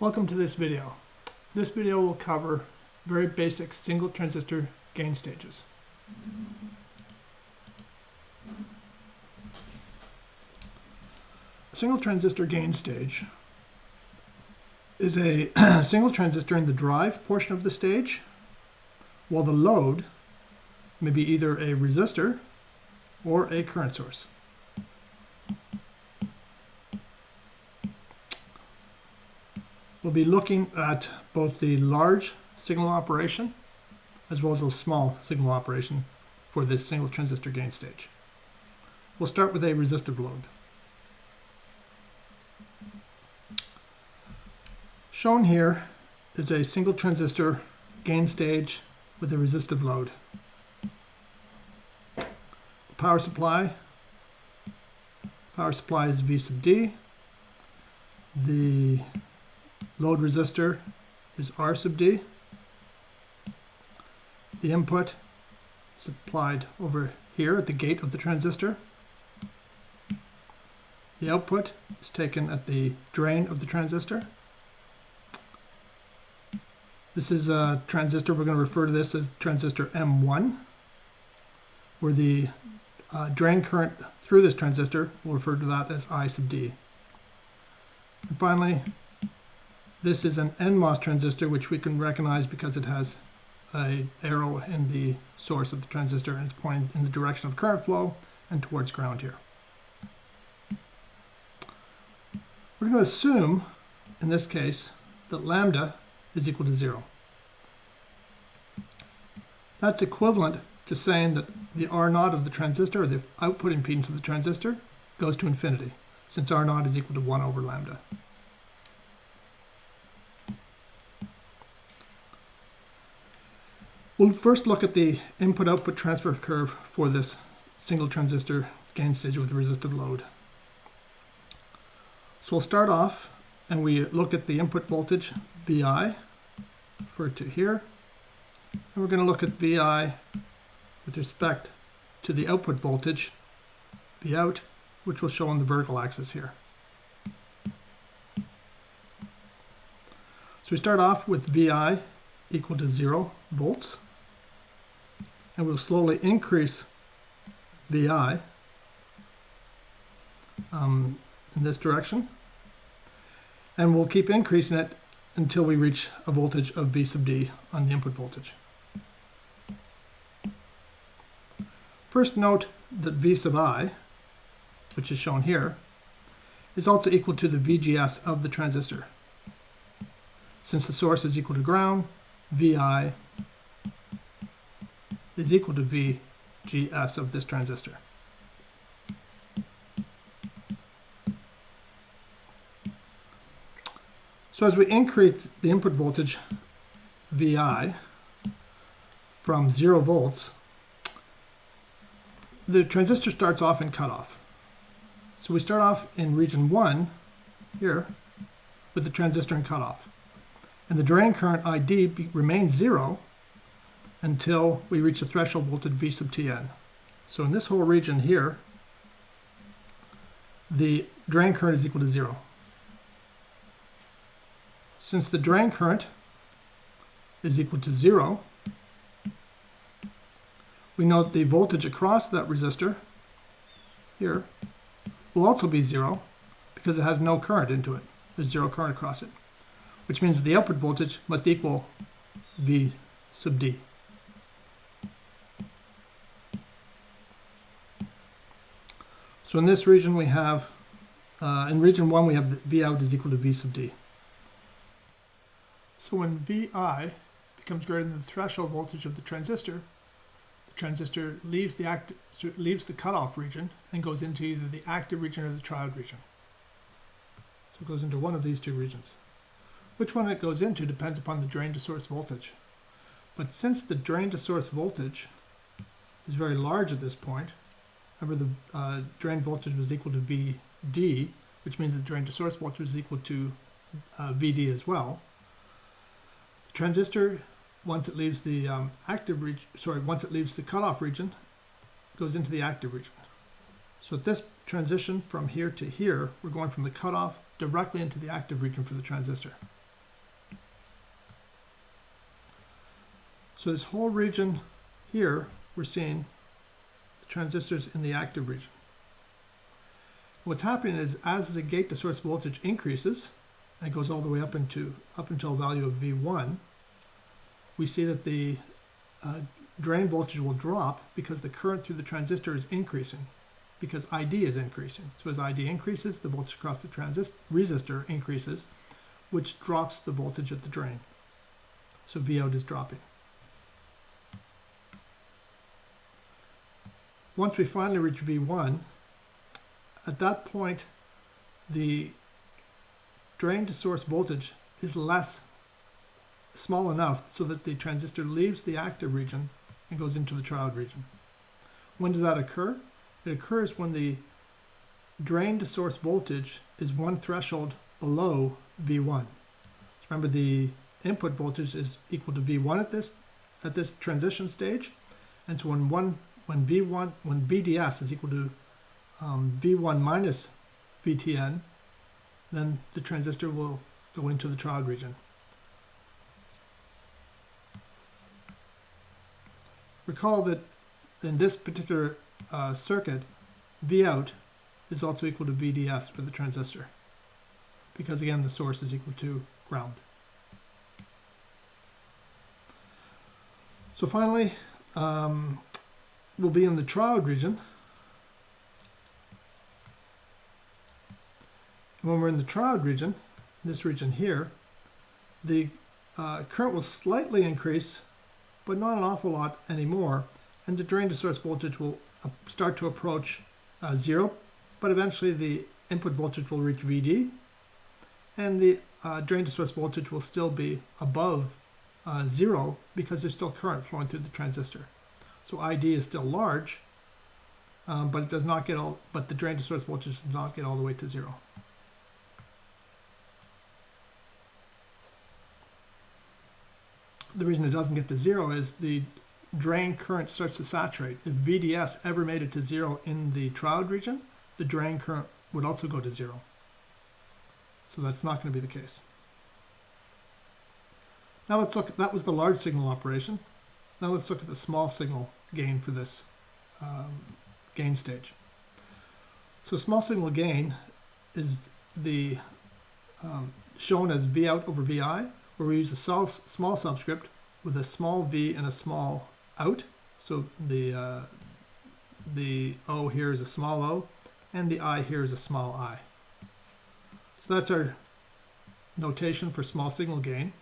Welcome to this video. This video will cover very basic single transistor gain stages. A single transistor gain stage is a single transistor in the drive portion of the stage, while the load may be either a resistor or a current source. We'll be looking at both the large signal operation as well as the small signal operation for this single transistor gain stage. We'll start with a resistive load. Shown here is a single transistor gain stage with a resistive load. The power supply is V sub D. The load resistor is R sub D. The input is applied over here at the gate of the transistor. The output is taken at the drain of the transistor. This is a transistor, we're going to refer to this as transistor M1, where the drain current through this transistor, we'll refer to that as I sub D. And finally, this is an NMOS transistor, which we can recognize because it has an arrow in the source of the transistor and it's pointing in the direction of current flow and towards ground here. We're going to assume, in this case, that lambda is equal to 0. That's equivalent to saying that the R0 of the transistor, or the output impedance of the transistor, goes to infinity, since R0 is equal to 1 over lambda. We'll first look at the input-output transfer curve for this single transistor gain stage with resistive load. So we'll start off and we look at the input voltage VI, referred to here, and we're going to look at VI with respect to the output voltage Vout, which we'll show on the vertical axis here. So we start off with VI equal to 0 volts. And we'll slowly increase VI in this direction. And we'll keep increasing it until we reach a voltage of V sub D on the input voltage. First note that V sub I, which is shown here, is also equal to the VGS of the transistor. Since the source is equal to ground, VI is equal to VGS of this transistor. So as we increase the input voltage VI from 0 volts, the transistor starts off in cutoff. So we start off in region 1 here with the transistor in cutoff. And the drain current ID remains 0 until we reach the threshold voltage V sub Tn. So in this whole region here, the drain current is equal to 0. Since the drain current is equal to 0, we note the voltage across that resistor here will also be 0 because it has no current into it. There's 0 current across it, which means the output voltage must equal V sub D. So in this region we have, in region 1 we have that V out is equal to V sub D. So when VI becomes greater than the threshold voltage of the transistor leaves the cutoff region and goes into either the active region or the triode region. So it goes into one of these two regions. Which one it goes into depends upon the drain to source voltage. But since the drain to source voltage is very large at this point, remember the drain voltage was equal to VD, which means the drain to source voltage is equal to VD as well. The transistor, once it leaves the once it leaves the cutoff region, goes into the active region. So at this transition from here to here, we're going from the cutoff directly into the active region for the transistor. So this whole region here, we're seeing the transistors in the active region. What's happening is as the gate to source voltage increases, and it goes all the way up until a value of V1, we see that the drain voltage will drop because the current through the transistor is increasing, because ID is increasing. So as ID increases, the voltage across the resistor increases, which drops the voltage at the drain. So Vout is dropping. Once we finally reach V1, at that point, the drain to source voltage is small enough so that the transistor leaves the active region and goes into the triode region. When does that occur? It occurs when the drain to source voltage is one threshold below V1. So remember, the input voltage is equal to V1 at this transition stage, and so when VDS is equal to V1 minus VTN, then the transistor will go into the triode region. Recall that in this particular circuit, Vout is also equal to VDS for the transistor, because again the source is equal to ground. So finally, we'll be in the triode region. When we're in the triode region, this region here, the current will slightly increase, but not an awful lot anymore, and the drain to source voltage will start to approach 0, but eventually the input voltage will reach VD, and the drain to source voltage will still be above 0 because there's still current flowing through the transistor. So ID is still large, but it does not get but the drain to source voltage does not get all the way to 0. The reason it doesn't get to 0 is the drain current starts to saturate. If VDS ever made it to 0 in the triode region, the drain current would also go to 0. So that's not going to be the case. Now let's look, that was the large signal operation. Now let's look at the small signal gain for this gain stage. So small signal gain is the shown as Vout over Vi, where we use a small subscript with a small v and a small out. So the O here is a small o, and the I here is a small I. So that's our notation for small signal gain.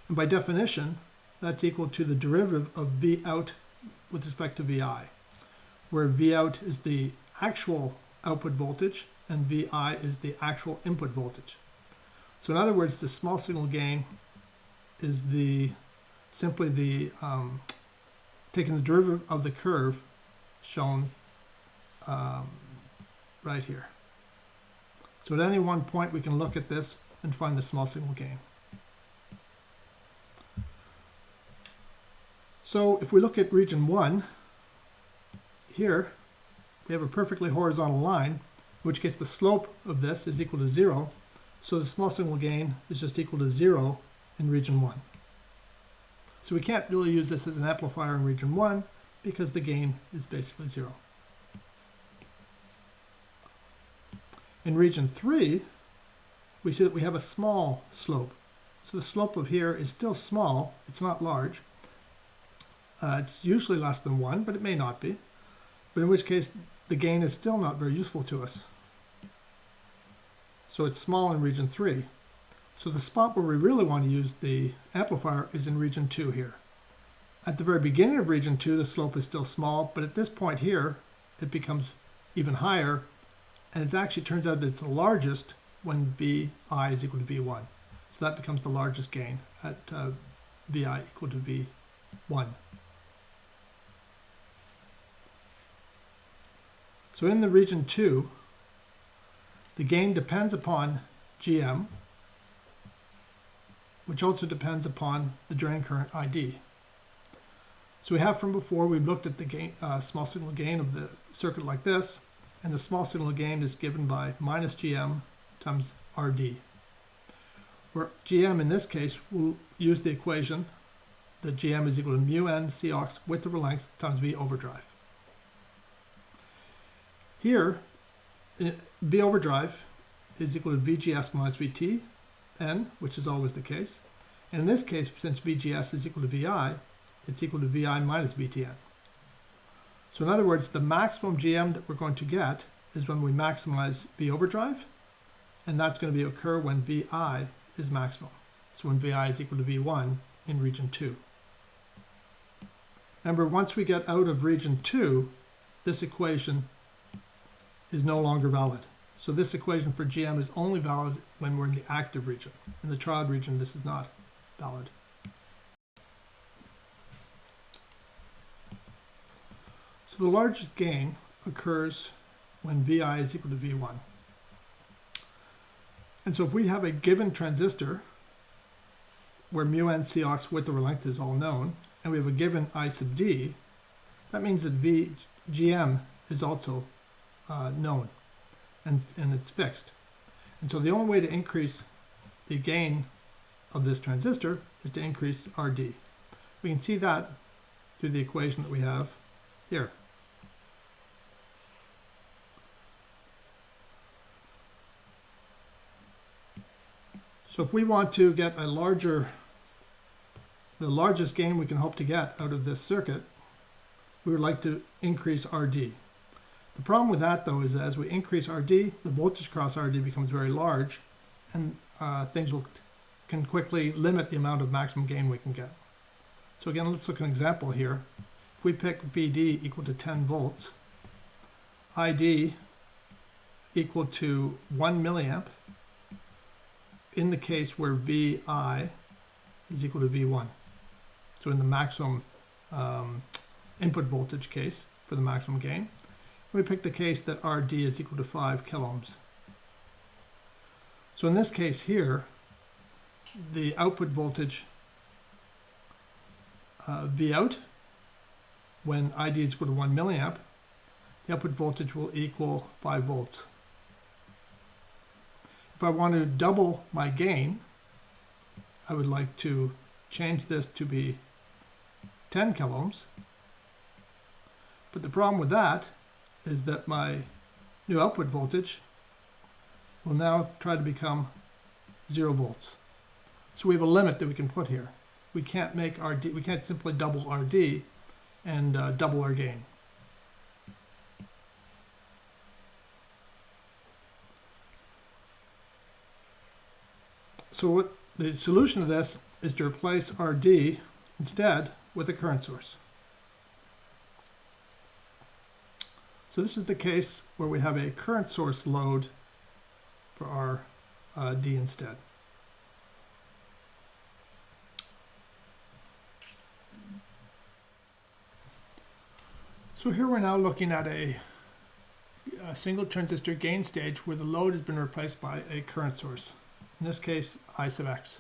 And by definition, that's equal to the derivative of V out with respect to Vi, where V out is the actual output voltage and Vi is the actual input voltage. So in other words, the small signal gain is simply taking the derivative of the curve shown right here. So at any one point we can look at this and find the small signal gain. So if we look at region 1, here we have a perfectly horizontal line, in which case the slope of this is equal to 0. So the small signal gain is just equal to 0 in region 1. So we can't really use this as an amplifier in region 1 because the gain is basically 0. In region 3, we see that we have a small slope. So the slope of here is still small, it's not large. It's usually less than 1, but it may not be. But in which case, the gain is still not very useful to us. So it's small in region 3. So the spot where we really want to use the amplifier is in region 2 here. At the very beginning of region 2, the slope is still small, but at this point here, it becomes even higher, and it actually turns out that it's the largest when Vi is equal to V1. So that becomes the largest gain at Vi equal to V1. So in the region 2, the gain depends upon GM, which also depends upon the drain current ID. So we have from before, we've looked at the gain, small signal gain of the circuit like this, and the small signal gain is given by minus GM times RD, where GM in this case will use the equation that GM is equal to mu n Cox width over length times V overdrive. Here, V overdrive is equal to VGS minus VT, n, which is always the case. And in this case, since VGS is equal to VI, it's equal to VI minus VTN. So in other words, the maximum GM that we're going to get is when we maximize V overdrive, and that's going to occur when VI is maximum. So when VI is equal to V1 in region 2. Remember, once we get out of region 2, this equation is no longer valid. So this equation for GM is only valid when we're in the active region. In the triode region, this is not valid. So the largest gain occurs when VI is equal to V1. And so if we have a given transistor where mu n Cox width over length is all known, and we have a given I sub d, that means that GM is also known, and it's fixed. And so the only way to increase the gain of this transistor is to increase RD. We can see that through the equation that we have here. So if we want to get the largest gain we can hope to get out of this circuit, we would like to increase RD. The problem with that, though, is that as we increase RD, the voltage across RD becomes very large, and things can quickly limit the amount of maximum gain we can get. So again, let's look at an example here. If we pick VD equal to 10 volts, ID equal to 1 milliamp, in the case where VI is equal to V1. So in the maximum input voltage case for the maximum gain, we pick the case that RD is equal to 5 kiloohms. So in this case here, the output voltage V out, when ID is equal to 1 milliamp, the output voltage will equal 5 volts. If I want to double my gain, I would like to change this to be 10 kiloohms. But the problem with that is that my new output voltage will now try to become 0 volts. So we have a limit that we can put here. We can't make RD, we can't simply double RD and double our gain. So what the solution to this is to replace RD instead with a current source. So this is the case where we have a current source load for our D instead. So here we're now looking at a single transistor gain stage where the load has been replaced by a current source. In this case, I sub x.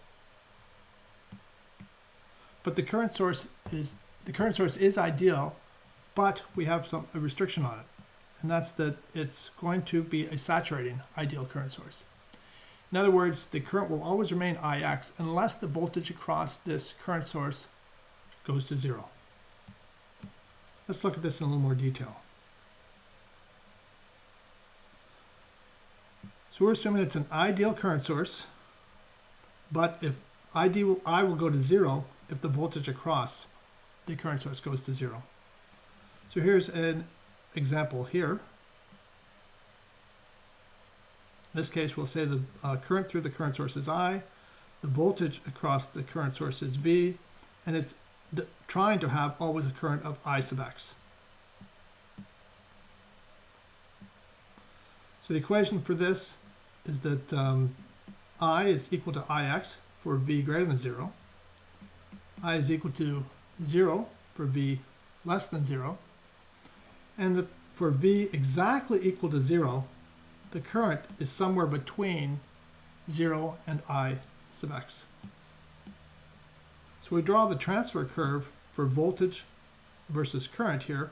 But the current source is ideal, but we have a restriction on it, and that's that it's going to be a saturating ideal current source. In other words, the current will always remain Ix unless the voltage across this current source goes to 0. Let's look at this in a little more detail. So we're assuming it's an ideal current source, but if I will go to 0 if the voltage across the current source goes to 0. So here's an example here. In this case, we'll say the current through the current source is I, the voltage across the current source is V, and it's trying to have always a current of I sub x. So the equation for this is that I is equal to Ix for V greater than 0. I is equal to 0 for V less than 0. And that for V exactly equal to 0, the current is somewhere between 0 and I sub x. So we draw the transfer curve for voltage versus current here,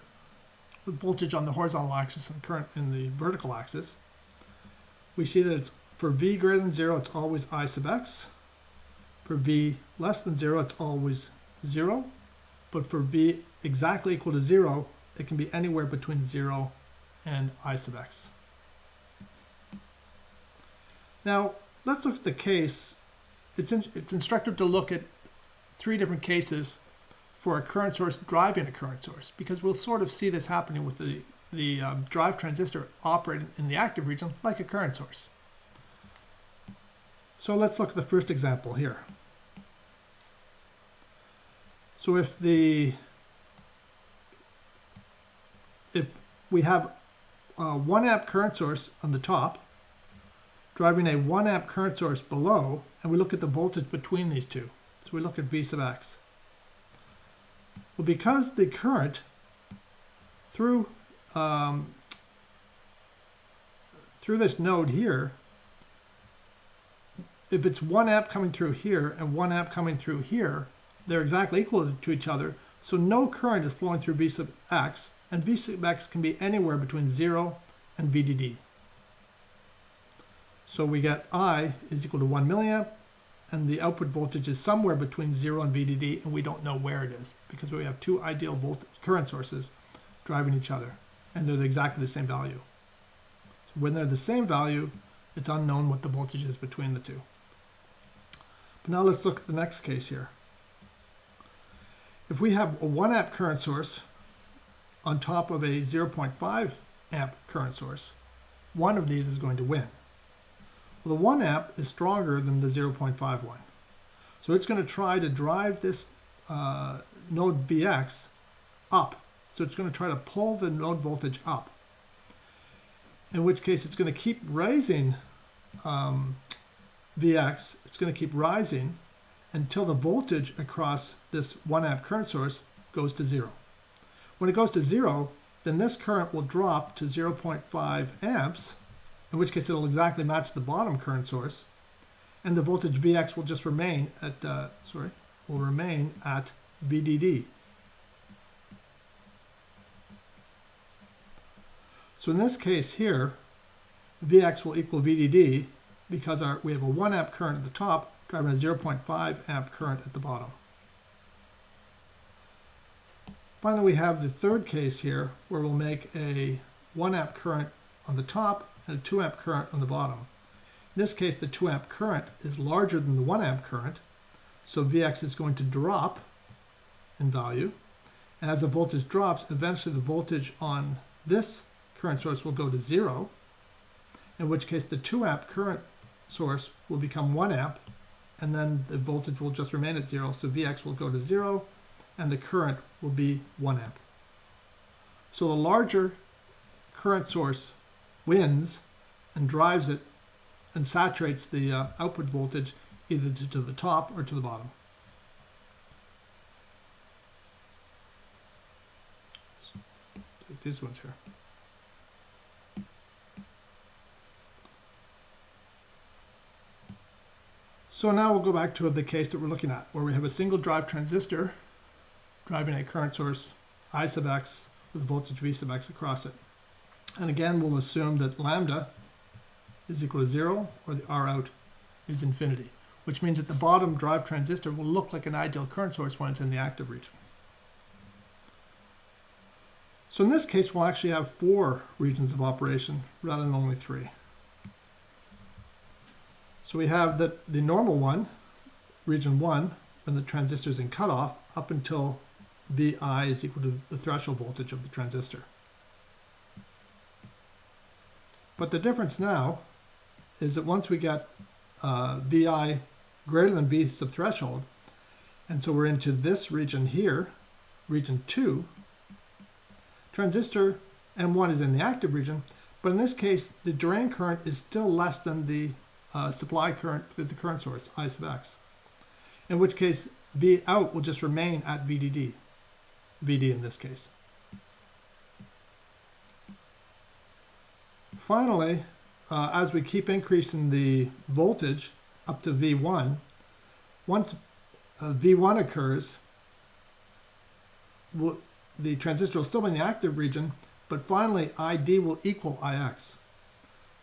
with voltage on the horizontal axis and current in the vertical axis. We see that it's for V greater than 0, it's always I sub x. For V less than 0, it's always 0, but for V exactly equal to 0, it can be anywhere between 0 and I sub x. Now, let's look at the case. It's instructive to look at 3 different cases for a current source driving a current source, because we'll sort of see this happening with the drive transistor operating in the active region like a current source. So let's look at the first example here. So if we have a 1 amp current source on the top driving a 1 amp current source below, and we look at the voltage between these two. So we look at V sub x. Well, because the current through this node here, if it's 1 amp coming through here and 1 amp coming through here, they're exactly equal to each other, so no current is flowing through V sub x, and V sub x can be anywhere between 0 and VDD. So we get I is equal to 1 milliamp, and the output voltage is somewhere between 0 and VDD, and we don't know where it is because we have 2 ideal current sources driving each other, and they're exactly the same value. So when they're the same value, it's unknown what the voltage is between the two. But now let's look at the next case here. If we have a 1 amp current source on top of a 0.5 amp current source, one of these is going to win. Well, the 1 amp is stronger than the 0.5 one. So it's going to try to drive this node Vx up. So it's going to try to pull the node voltage up, in which case it's going to keep raising Vx. It's going to keep rising until the voltage across this 1 amp current source goes to 0. When it goes to 0, then this current will drop to 0.5 amps, in which case it'll exactly match the bottom current source, and the voltage Vx will just remain at VDD. So in this case here, Vx will equal VDD because we have a 1 amp current at the top driving a 0.5 amp current at the bottom. Finally, we have the third case here where we'll make a 1 amp current on the top and a 2 amp current on the bottom. In this case, the 2 amp current is larger than the 1 amp current, so Vx is going to drop in value. And as the voltage drops, eventually the voltage on this current source will go to 0, in which case the 2 amp current source will become 1 amp, and then the voltage will just remain at 0, so Vx will go to 0, and the current will be 1 amp. So the larger current source wins and drives it and saturates the output voltage either to the top or to the bottom. Take these ones here. So now we'll go back to the case that we're looking at, where we have a single drive transistor driving a current source I sub x with voltage V sub x across it. And again, we'll assume that lambda is equal to 0, or the R out is infinity, which means that the bottom drive transistor will look like an ideal current source when it's in the active region. So in this case, we'll actually have 4 regions of operation rather than only 3. So we have the normal one, region 1, when the transistor is in cutoff, up until Vi is equal to the threshold voltage of the transistor. But the difference now is that once we get Vi greater than V sub threshold, and so we're into this region here, region 2, transistor M1 is in the active region, but in this case, the drain current is still less than the supply current through the current source, I sub x, in which case V out will just remain at VDD, VD in this case. Finally, as we keep increasing the voltage up to V1, once V1 occurs, the transistor will still be in the active region, but finally ID will equal IX.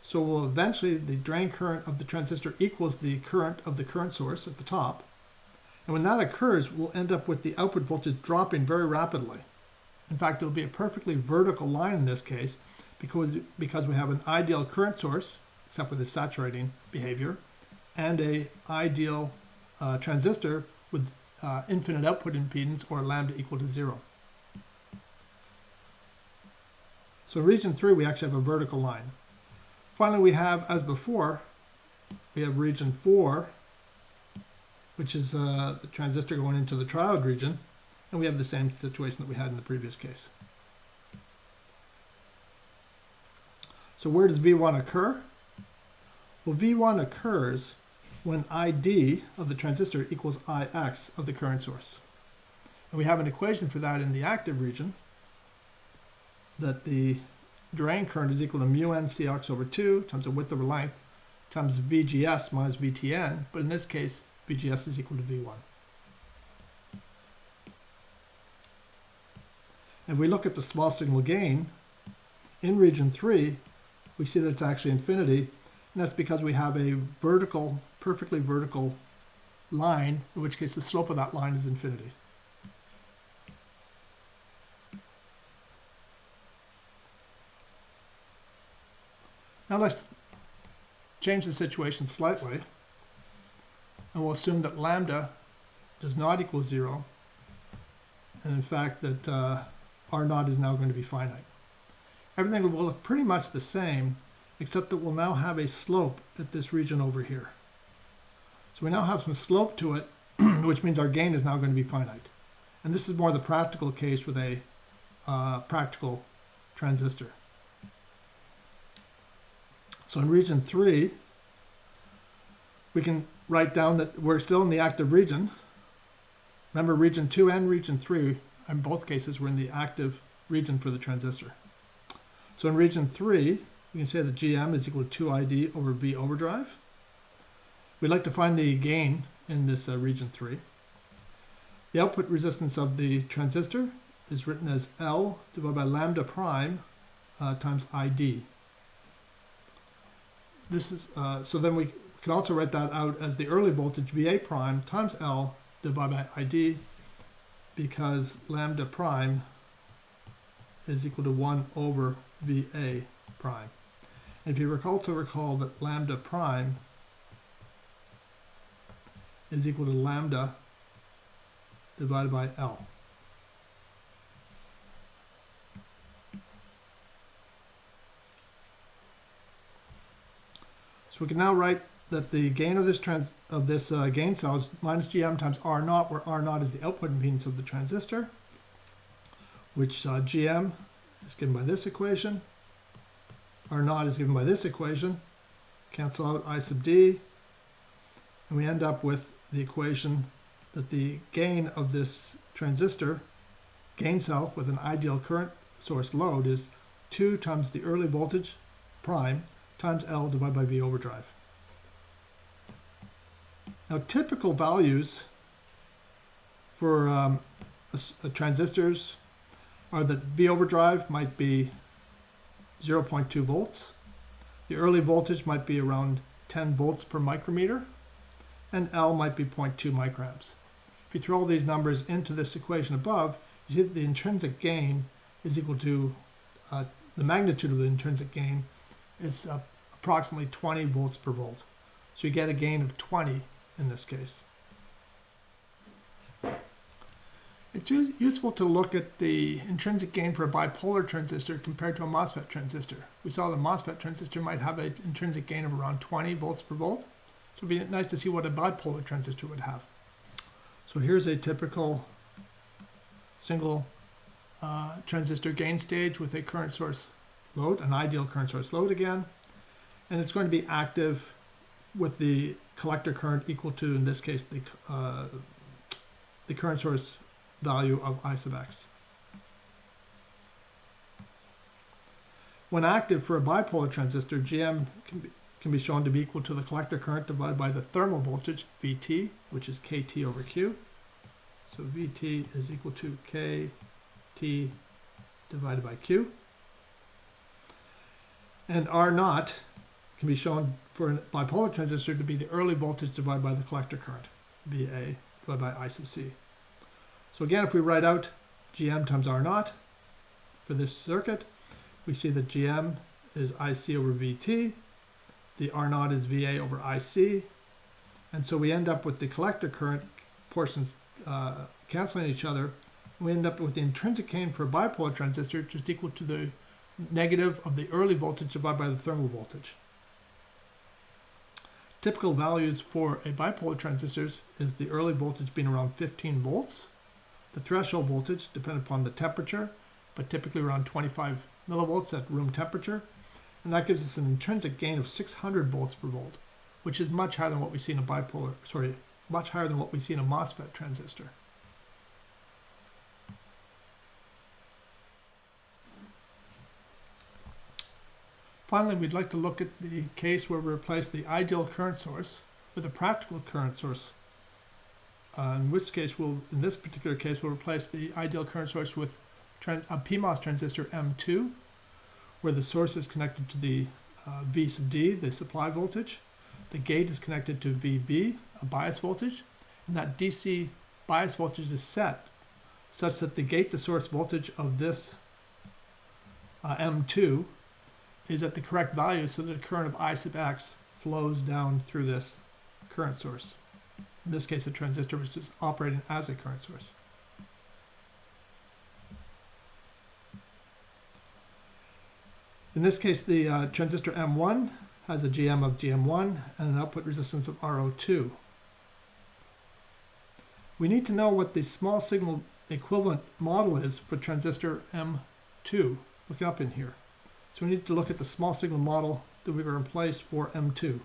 So will eventually the drain current of the transistor equals the current of the current source at the top, And when that occurs, we'll end up with the output voltage dropping very rapidly. In fact, it'll be a perfectly vertical line in this case because we have an ideal current source, except for the saturating behavior, and a ideal transistor with infinite output impedance, or lambda equal to 0. So in region 3, we actually have a vertical line. Finally, we have, as before, we have region 4, which is the transistor going into the triode region, and we have the same situation that we had in the previous case. So where does V1 occur? Well, V1 occurs when ID of the transistor equals Ix of the current source. And we have an equation for that in the active region, that the drain current is equal to mu n Cx over 2 times the width over length times VGS minus VTN, but in this case, VGS is equal to V1. If we look at the small signal gain, in region 3, we see that it's actually infinity, and that's because we have a vertical, perfectly vertical line, in which case the slope of that line is infinity. Now let's change the situation slightly, and we'll assume that lambda does not equal 0, and in fact that R0 is now going to be finite. Everything will look pretty much the same, except that we'll now have a slope at this region over here. So we now have some slope to it, which means our gain is now going to be finite. And this is more the practical case with a practical transistor. So in region 3, we can write down that we're still in the active region. Remember, region 2 and region 3, in both cases, we're in the active region for the transistor. So in region 3, we can say that GM is equal to 2ID over V overdrive. We'd like to find the gain in this region 3. The output resistance of the transistor is written as L divided by lambda prime times ID. This is so then we can also write that out as the early voltage VA prime times L divided by ID, because lambda prime is equal to 1 over VA prime. And if you also recall that lambda prime is equal to lambda divided by L. So we can now write that the gain of this gain cell is minus GM times R0, where R0 is the output impedance of the transistor, which GM is given by this equation, R0 is given by this equation, cancel out I sub D, and we end up with the equation that the gain of this transistor, gain cell with an ideal current source load, is 2 times the early voltage prime times L divided by V overdrive. Now, typical values for transistors are that V overdrive might be 0.2 volts. The early voltage might be around 10 volts per micrometer, and L might be 0.2 microamps. If you throw all these numbers into this equation above, you see that the intrinsic gain is equal to, the magnitude of the intrinsic gain is approximately 20 volts per volt. So you get a gain of 20 in this case. It's useful to look at the intrinsic gain for a bipolar transistor compared to a MOSFET transistor. We saw the MOSFET transistor might have an intrinsic gain of around 20 volts per volt. So it'd be nice to see what a bipolar transistor would have. So here's a typical single transistor gain stage with a current source load, an ideal current source load again. And it's going to be active with the collector current equal to, in this case, the current source value of I sub x. When active for a bipolar transistor, GM can be shown to be equal to the collector current divided by the thermal voltage, Vt, which is Kt over Q. So Vt is equal to Kt divided by Q. And R0 can be shown for a bipolar transistor to be the early voltage divided by the collector current, Va, divided by I sub C. So again, if we write out GM times R naught for this circuit, we see that GM is IC over VT, the R naught is VA over IC, and so we end up with the collector current portions canceling each other. We end up with the intrinsic gain for a bipolar transistor just equal to the negative of the early voltage divided by the thermal voltage. Typical values for a bipolar transistor is the early voltage being around 15 volts, the threshold voltage depending upon the temperature, but typically around 25 millivolts at room temperature, and that gives us an intrinsic gain of 600 volts per volt, which is much higher than what we see in a much higher than what we see in a MOSFET transistor. Finally, we'd like to look at the case where we replace the ideal current source with a practical current source. In this particular case, we'll replace the ideal current source with a PMOS transistor M2, where the source is connected to the V sub D, the supply voltage. The gate is connected to VB, a bias voltage, and that DC bias voltage is set such that the gate to source voltage of this M2 is at the correct value so that a current of I sub X flows down through this current source. In this case, the transistor was just operating as a current source. In this case, the transistor M1 has a GM of GM1 and an output resistance of RO2. We need to know what the small signal equivalent model is for transistor M2. Look up in here. So we need to look at the small signal model that we were in place for M2.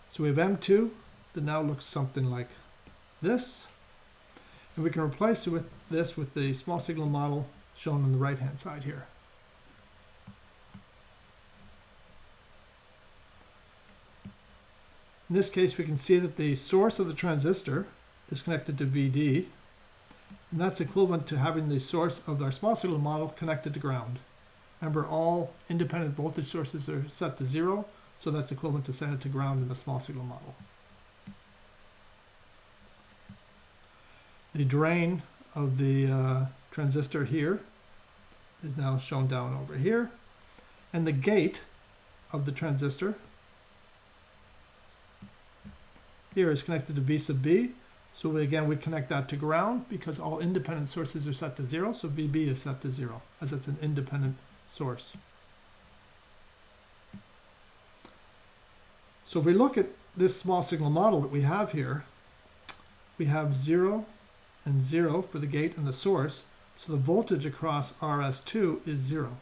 So we have M2 that now looks something like this. And we can replace this with the small signal model shown on the right hand side here. In this case, we can see that the source of the transistor is connected to VD, and that's equivalent to having the source of our small signal model connected to ground. Remember, all independent voltage sources are set to 0, so that's equivalent to setting it to ground in the small signal model. The drain of the transistor here is now shown down over here, and the gate of the transistor here is connected to V sub B. So we connect that to ground because all independent sources are set to 0. So VB is set to 0 as it's an independent source. So if we look at this small signal model that we have here, we have 0 and 0 for the gate and the source. So the voltage across RS2 is 0,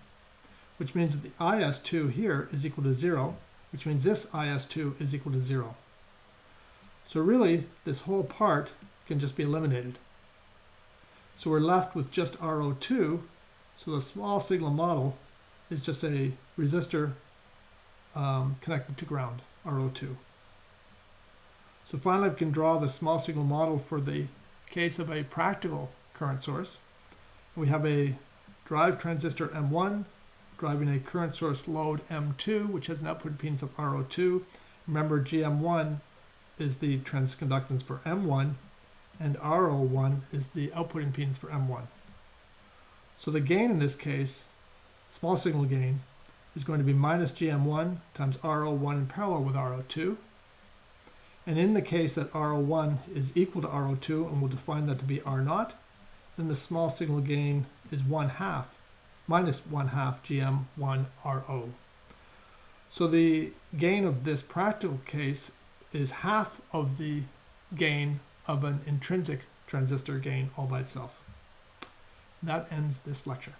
which means that the IS2 here is equal to 0, which means this IS2 is equal to 0. So really, this whole part can just be eliminated. So we're left with just RO2. So the small signal model is just a resistor connected to ground, RO2. So finally, we can draw the small signal model for the case of a practical current source. We have a drive transistor M1 driving a current source load M2, which has an output impedance of RO2. Remember, GM1 is the transconductance for M1, and RO1 is the output impedance for M1. So the gain in this case, small signal gain, is going to be minus GM1 times RO1 in parallel with RO2. And in the case that RO1 is equal to RO2, and we'll define that to be R0, then the small signal gain is minus 1/2 GM1 RO. So the gain of this practical case is half of the gain of an intrinsic transistor gain all by itself. That ends this lecture.